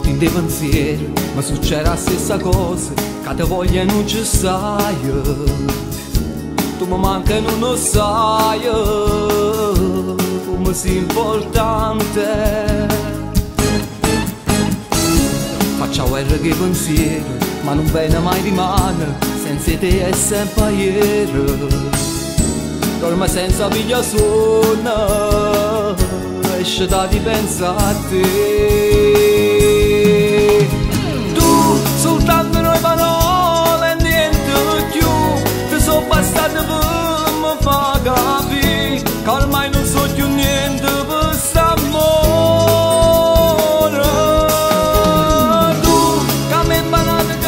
notte in dei pensieri ma succede la stessa cosa, che te voglia non ci sai, tu mi manca e non lo sai, come sei importante. Faccia guerra che pensieri, ma non bene mai rimane, senza te è sempre ieri. Dorme senza piglia sonno, esce da di pensare a te. Tu soltanto noi parole e niente più, ti sono bastate per mi far capire che ormai non so più niente per st'amore. Tu che mi hai imparato che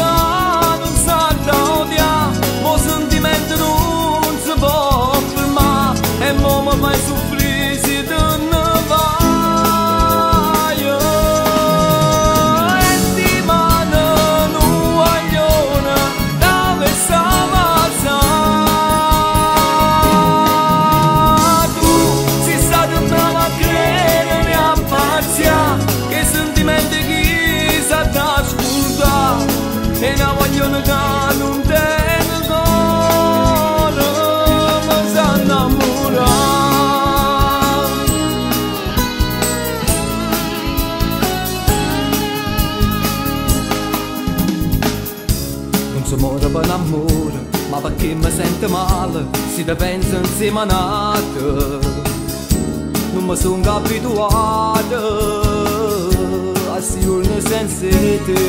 non sa da odiare, mo sentimento non si può fermare e mo mi fai soffrire se te ne vai. E ti mando un guaglione dove stava tu sei stato bravo a credere a parzia che sentimenti chi sa da ascoltare e una guaglione che non te ne cuore ma sa innamorare. Non si muore per l'amore, ma perché mi sente male, si te pensa insieme a nato. Non mi sono abituato a sti giorni senza te.